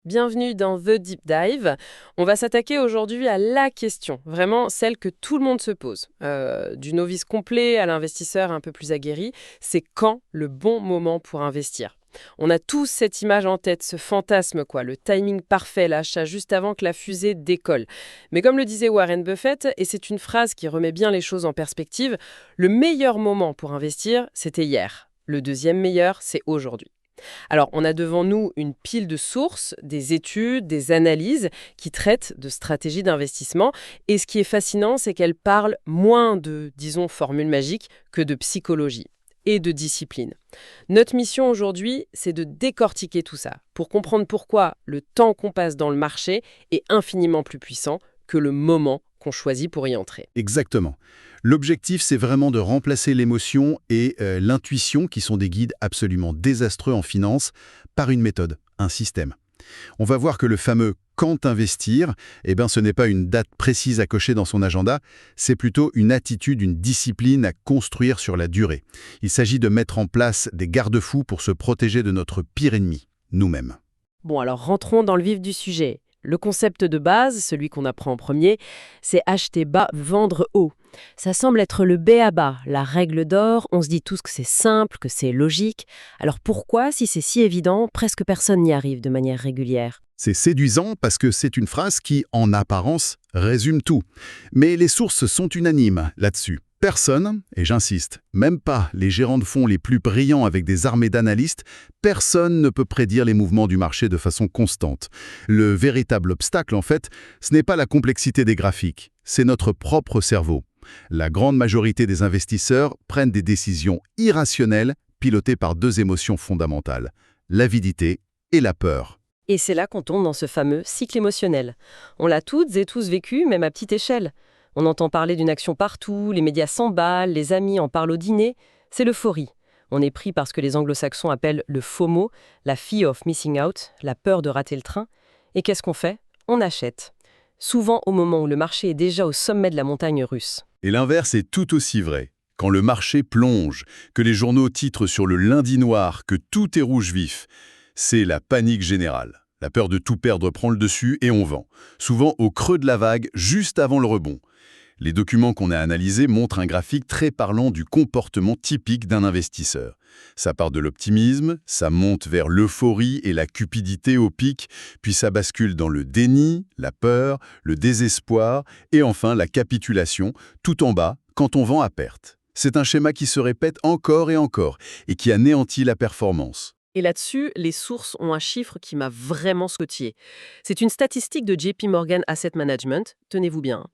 Bienvenue dans The Deep Dive. On va s'attaquer aujourd'hui à la question, vraiment celle que tout le monde se pose. Du novice complet à l'investisseur un peu plus aguerri, c'est quand le bon moment pour investir? On a tous cette image en tête, ce fantasme, le timing parfait, l'achat juste avant que la fusée décolle. Mais comme le disait Warren Buffett, et c'est une phrase qui remet bien les choses en perspective, le meilleur moment pour investir, c'était hier. Le deuxième meilleur, c'est aujourd'hui. Alors, on a devant nous une pile de sources, des études, des analyses qui traitent de stratégies d'investissement. Et ce qui est fascinant, c'est qu'elles parlent moins de, disons, formules magiques que de psychologie et de discipline. Notre mission aujourd'hui, c'est de décortiquer tout ça pour comprendre pourquoi le temps qu'on passe dans le marché est infiniment plus puissant que le moment qu'on choisit pour y entrer. Exactement. L'objectif, c'est vraiment de remplacer l'émotion et l'intuition, qui sont des guides absolument désastreux en finance, par une méthode, un système. On va voir que le fameux «quand investir», ce n'est pas une date précise à cocher dans son agenda, c'est plutôt une attitude, une discipline à construire sur la durée. Il s'agit de mettre en place des garde-fous pour se protéger de notre pire ennemi, nous-mêmes. Bon, alors rentrons dans le vif du sujet. Le concept de base, celui qu'on apprend en premier, c'est acheter bas, vendre haut. Ça semble être le b.a.-ba, la règle d'or. On se dit tous que c'est simple, que c'est logique. Alors pourquoi, si c'est si évident, presque personne n'y arrive de manière régulière? C'est séduisant parce que c'est une phrase qui, en apparence, résume tout. Mais les sources sont unanimes là-dessus. Personne, et j'insiste, même pas les gérants de fonds les plus brillants avec des armées d'analystes, personne ne peut prédire les mouvements du marché de façon constante. Le véritable obstacle, en fait, ce n'est pas la complexité des graphiques, c'est notre propre cerveau. La grande majorité des investisseurs prennent des décisions irrationnelles pilotées par deux émotions fondamentales, l'avidité et la peur. Et c'est là qu'on tombe dans ce fameux cycle émotionnel. On l'a toutes et tous vécu, même à petite échelle. On entend parler d'une action partout, les médias s'emballent, les amis en parlent au dîner. C'est l'euphorie. On est pris par ce que les anglo-saxons appellent le FOMO, la fear of missing out, la peur de rater le train. Et qu'est-ce qu'on fait? On achète. Souvent au moment où le marché est déjà au sommet de la montagne russe. Et l'inverse est tout aussi vrai. Quand le marché plonge, que les journaux titrent sur le lundi noir, que tout est rouge vif, c'est la panique générale. La peur de tout perdre prend le dessus et on vend, souvent au creux de la vague, juste avant le rebond. Les documents qu'on a analysés montrent un graphique très parlant du comportement typique d'un investisseur. Ça part de l'optimisme, ça monte vers l'euphorie et la cupidité au pic, puis ça bascule dans le déni, la peur, le désespoir et enfin la capitulation, tout en bas, quand on vend à perte. C'est un schéma qui se répète encore et qui anéantit la performance. Et là-dessus, les sources ont un chiffre qui m'a vraiment scotillé. C'est une statistique de JP Morgan Asset Management, tenez-vous bien.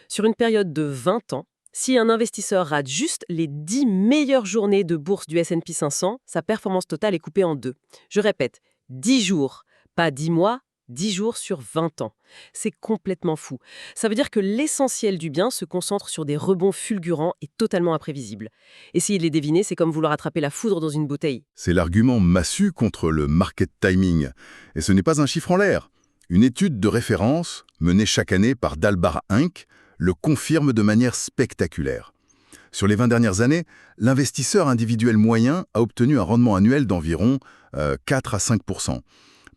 Sur une période de 20 ans, si un investisseur rate juste les 10 meilleures journées de bourse du S&P 500, sa performance totale est coupée en deux. Je répète, 10 jours, pas 10 mois, 10 jours sur 20 ans. C'est complètement fou. Ça veut dire que l'essentiel du bien se concentre sur des rebonds fulgurants et totalement imprévisibles. Essayer de les deviner, c'est comme vouloir attraper la foudre dans une bouteille. C'est l'argument massu contre le market timing. Et ce n'est pas un chiffre en l'air. Une étude de référence, menée chaque année par Dalbar Inc., le confirme de manière spectaculaire. Sur les 20 dernières années, l'investisseur individuel moyen a obtenu un rendement annuel d'environ 4 à 5%.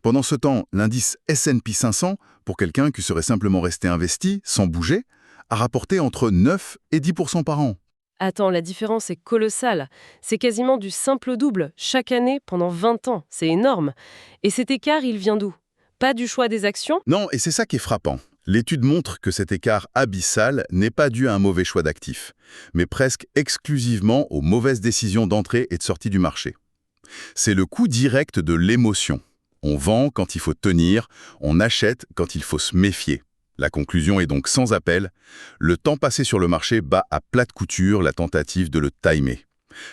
Pendant ce temps, l'indice S&P 500, pour quelqu'un qui serait simplement resté investi, sans bouger, a rapporté entre 9 et 10% par an. Attends, la différence est colossale. C'est quasiment du simple au double, chaque année pendant 20 ans. C'est énorme. Et cet écart, il vient d'où? Pas du choix des actions? Non, et c'est ça qui est frappant. L'étude montre que cet écart abyssal n'est pas dû à un mauvais choix d'actifs, mais presque exclusivement aux mauvaises décisions d'entrée et de sortie du marché. C'est le coût direct de l'émotion. On vend quand il faut tenir, on achète quand il faut se méfier. La conclusion est donc sans appel. Le temps passé sur le marché bat à plate couture la tentative de le timer.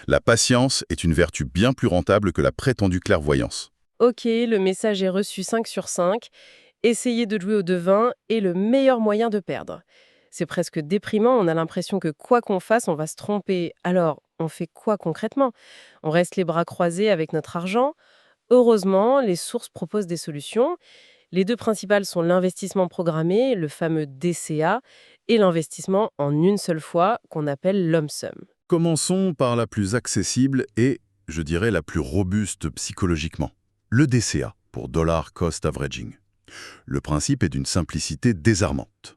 La patience est une vertu bien plus rentable que la prétendue clairvoyance. Ok, le message est reçu 5 sur 5. Essayer de jouer au devin est le meilleur moyen de perdre. C'est presque déprimant, on a l'impression que quoi qu'on fasse, on va se tromper. Alors, on fait quoi concrètement? On reste les bras croisés avec notre argent? Heureusement, les sources proposent des solutions. Les deux principales sont l'investissement programmé, le fameux DCA, et l'investissement en une seule fois, qu'on appelle lump sum. Commençons par la plus accessible et, je dirais, la plus robuste psychologiquement. Le DCA. pour Dollar Cost Averaging. Le principe est d'une simplicité désarmante.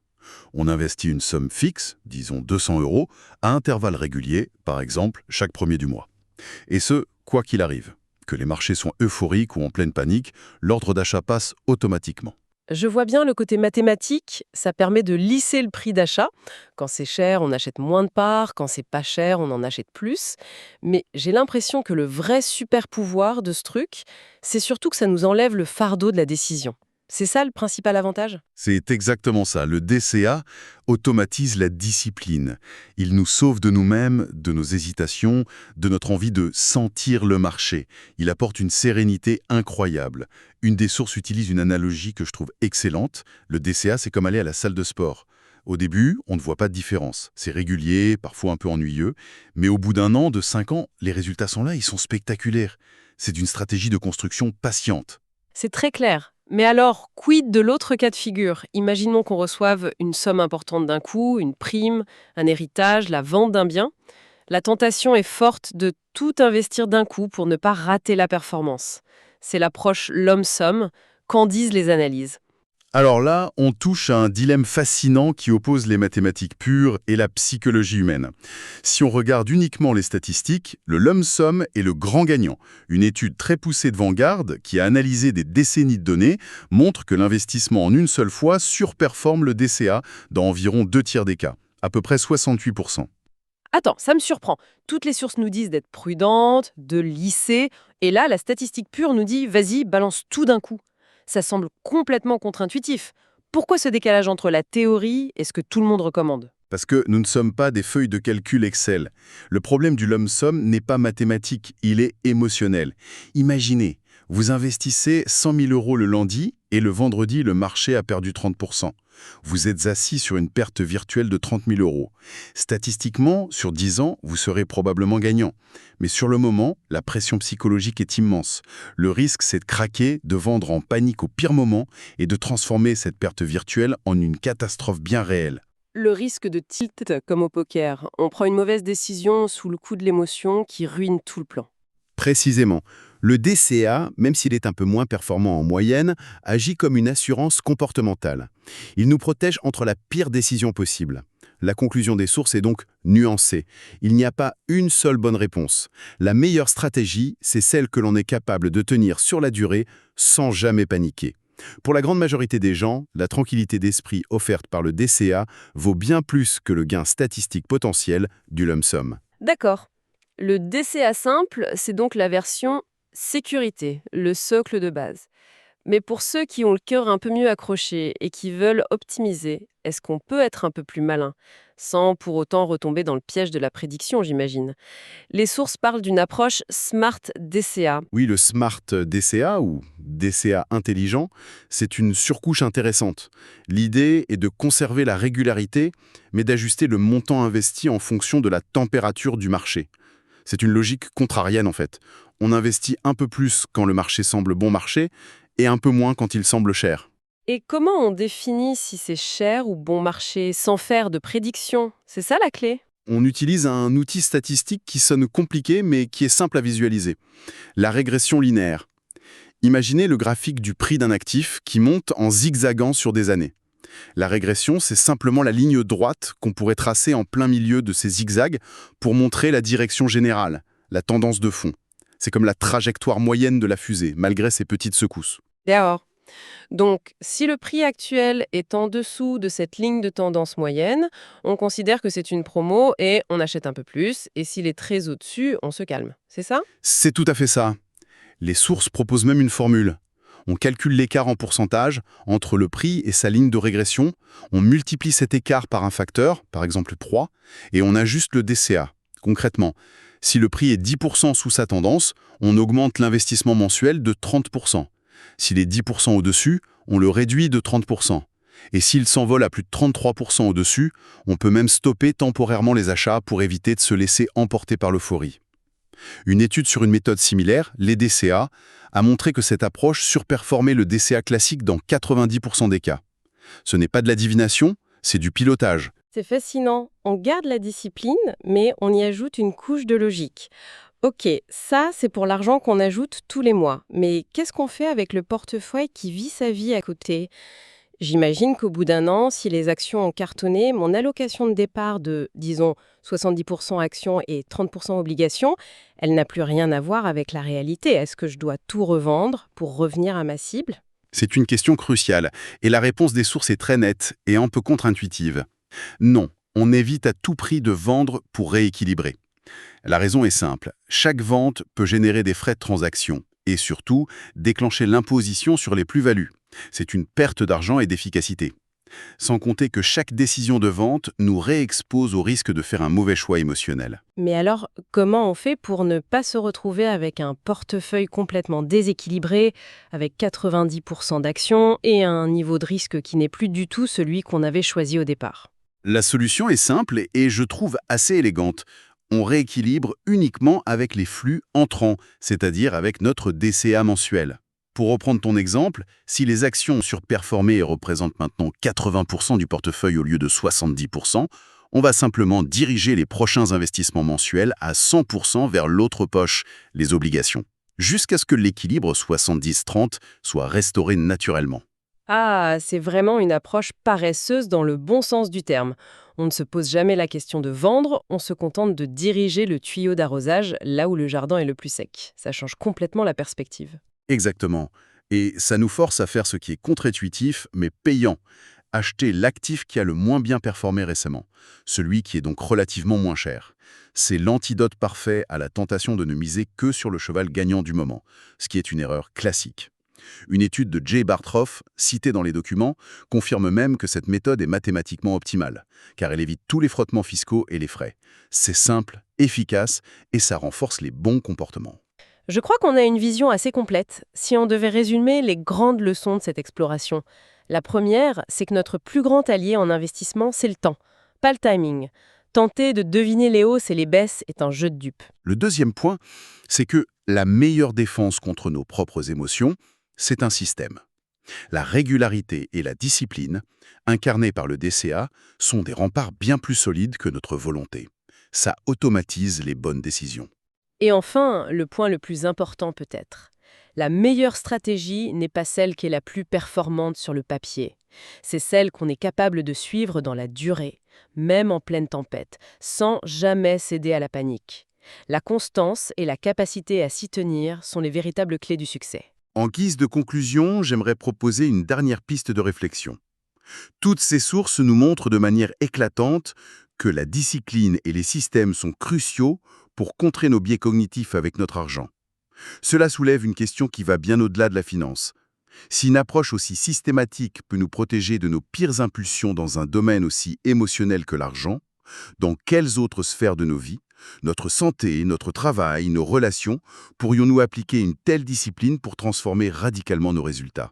On investit une somme fixe, disons 200 €, à intervalles réguliers, par exemple chaque premier du mois. Et ce, quoi qu'il arrive. Que les marchés sont euphoriques ou en pleine panique, l'ordre d'achat passe automatiquement. Je vois bien le côté mathématique, ça permet de lisser le prix d'achat. Quand c'est cher, on achète moins de parts, quand c'est pas cher, on en achète plus. Mais j'ai l'impression que le vrai super pouvoir de ce truc, c'est surtout que ça nous enlève le fardeau de la décision. C'est ça le principal avantage? C'est exactement ça. Le DCA automatise la discipline. Il nous sauve de nous-mêmes, de nos hésitations, de notre envie de sentir le marché. Il apporte une sérénité incroyable. Une des sources utilise une analogie que je trouve excellente. Le DCA, c'est comme aller à la salle de sport. Au début, on ne voit pas de différence. C'est régulier, parfois un peu ennuyeux. Mais au bout d'un an, de 5 ans, les résultats sont là, ils sont spectaculaires. C'est une stratégie de construction patiente. C'est très clair. Mais alors, quid de l'autre cas de figure? Imaginons qu'on reçoive une somme importante d'un coup, une prime, un héritage, la vente d'un bien. La tentation est forte de tout investir d'un coup pour ne pas rater la performance. C'est l'approche lump sum, qu'en disent les analyses. Alors là, on touche à un dilemme fascinant qui oppose les mathématiques pures et la psychologie humaine. Si on regarde uniquement les statistiques, le lump sum est le grand gagnant. Une étude très poussée de Vanguard, qui a analysé des décennies de données, montre que l'investissement en une seule fois surperforme le DCA dans environ 2/3 des cas, à peu près 68%. Attends, ça me surprend. Toutes les sources nous disent d'être prudentes, de lisser, et là, la statistique pure nous dit « vas-y, balance tout d'un coup ». Ça semble complètement contre-intuitif. Pourquoi ce décalage entre la théorie et ce que tout le monde recommande? Parce que nous ne sommes pas des feuilles de calcul Excel. Le problème du lump sum n'est pas mathématique, il est émotionnel. Imaginez, vous investissez 100 000 € le lundi et le vendredi, le marché a perdu 30%. Vous êtes assis sur une perte virtuelle de 30 000 €. Statistiquement, sur 10 ans, vous serez probablement gagnant. Mais sur le moment, la pression psychologique est immense. Le risque, c'est de craquer, de vendre en panique au pire moment et de transformer cette perte virtuelle en une catastrophe bien réelle. Le risque de tilt, comme au poker. On prend une mauvaise décision sous le coup de l'émotion qui ruine tout le plan. Précisément. Le DCA, même s'il est un peu moins performant en moyenne, agit comme une assurance comportementale. Il nous protège entre la pire décision possible. La conclusion des sources est donc nuancée. Il n'y a pas une seule bonne réponse. La meilleure stratégie, c'est celle que l'on est capable de tenir sur la durée sans jamais paniquer. Pour la grande majorité des gens, la tranquillité d'esprit offerte par le DCA vaut bien plus que le gain statistique potentiel du lump sum. D'accord. Le DCA simple, c'est donc la version sécurité, le socle de base. Mais pour ceux qui ont le cœur un peu mieux accroché et qui veulent optimiser, est-ce qu'on peut être un peu plus malin, sans pour autant retomber dans le piège de la prédiction, j'imagine? Les sources parlent d'une approche Smart DCA. Oui, le Smart DCA ou DCA intelligent, c'est une surcouche intéressante. L'idée est de conserver la régularité, mais d'ajuster le montant investi en fonction de la température du marché. C'est une logique contrarienne en fait. On investit un peu plus quand le marché semble bon marché et un peu moins quand il semble cher. Et comment on définit si c'est cher ou bon marché sans faire de prédiction? C'est ça la clé? On utilise un outil statistique qui sonne compliqué mais qui est simple à visualiser. La régression linéaire. Imaginez le graphique du prix d'un actif qui monte en zigzagant sur des années. La régression, c'est simplement la ligne droite qu'on pourrait tracer en plein milieu de ces zigzags pour montrer la direction générale, la tendance de fond. C'est comme la trajectoire moyenne de la fusée, malgré ses petites secousses. D'accord. Donc, si le prix actuel est en dessous de cette ligne de tendance moyenne, on considère que c'est une promo et on achète un peu plus. Et s'il est très au-dessus, on se calme. C'est ça? C'est tout à fait ça. Les sources proposent même une formule. On calcule l'écart en pourcentage entre le prix et sa ligne de régression, on multiplie cet écart par un facteur, par exemple 3, et on ajuste le DCA. Concrètement, si le prix est 10% sous sa tendance, on augmente l'investissement mensuel de 30%. S'il est 10% au-dessus, on le réduit de 30%. Et s'il s'envole à plus de 33% au-dessus, on peut même stopper temporairement les achats pour éviter de se laisser emporter par l'euphorie. Une étude sur une méthode similaire, les DCA, a montré que cette approche surperformait le DCA classique dans 90% des cas. Ce n'est pas de la divination, c'est du pilotage. C'est fascinant. On garde la discipline, mais on y ajoute une couche de logique. Ok, ça c'est pour l'argent qu'on ajoute tous les mois. Mais qu'est-ce qu'on fait avec le portefeuille qui vit sa vie à côté? J'imagine qu'au bout d'un an, si les actions ont cartonné, mon allocation de départ de, disons, 70% actions et 30% obligations, elle n'a plus rien à voir avec la réalité. Est-ce que je dois tout revendre pour revenir à ma cible? C'est une question cruciale, et la réponse des sources est très nette et un peu contre-intuitive. Non, on évite à tout prix de vendre pour rééquilibrer. La raison est simple, chaque vente peut générer des frais de transaction et surtout déclencher l'imposition sur les plus-values. C'est une perte d'argent et d'efficacité. Sans compter que chaque décision de vente nous réexpose au risque de faire un mauvais choix émotionnel. Mais alors, comment on fait pour ne pas se retrouver avec un portefeuille complètement déséquilibré, avec 90% d'actions et un niveau de risque qui n'est plus du tout celui qu'on avait choisi au départ? La solution est simple et je trouve assez élégante. On rééquilibre uniquement avec les flux entrants, c'est-à-dire avec notre DCA mensuel. Pour reprendre ton exemple, si les actions ont surperformé et représentent maintenant 80% du portefeuille au lieu de 70%, on va simplement diriger les prochains investissements mensuels à 100% vers l'autre poche, les obligations, jusqu'à ce que l'équilibre 70-30 soit restauré naturellement. Ah, c'est vraiment une approche paresseuse dans le bon sens du terme. On ne se pose jamais la question de vendre, on se contente de diriger le tuyau d'arrosage là où le jardin est le plus sec. Ça change complètement la perspective. Exactement. Et ça nous force à faire ce qui est contre-intuitif, mais payant. Acheter l'actif qui a le moins bien performé récemment, celui qui est donc relativement moins cher. C'est l'antidote parfait à la tentation de ne miser que sur le cheval gagnant du moment, ce qui est une erreur classique. Une étude de Jay Bartroff, citée dans les documents, confirme même que cette méthode est mathématiquement optimale, car elle évite tous les frottements fiscaux et les frais. C'est simple, efficace, et ça renforce les bons comportements. Je crois qu'on a une vision assez complète. Si on devait résumer les grandes leçons de cette exploration, la première, c'est que notre plus grand allié en investissement, c'est le temps, pas le timing. Tenter de deviner les hausses et les baisses est un jeu de dupes. Le deuxième point, c'est que la meilleure défense contre nos propres émotions, c'est un système. La régularité et la discipline, incarnées par le DCA, sont des remparts bien plus solides que notre volonté. Ça automatise les bonnes décisions. Et enfin, le point le plus important peut-être. La meilleure stratégie n'est pas celle qui est la plus performante sur le papier. C'est celle qu'on est capable de suivre dans la durée, même en pleine tempête, sans jamais céder à la panique. La constance et la capacité à s'y tenir sont les véritables clés du succès. En guise de conclusion, j'aimerais proposer une dernière piste de réflexion. Toutes ces sources nous montrent de manière éclatante que la discipline et les systèmes sont cruciaux pour contrer nos biais cognitifs avec notre argent. Cela soulève une question qui va bien au-delà de la finance. Si une approche aussi systématique peut nous protéger de nos pires impulsions dans un domaine aussi émotionnel que l'argent, dans quelles autres sphères de nos vies, notre santé, notre travail, nos relations, pourrions-nous appliquer une telle discipline pour transformer radicalement nos résultats ?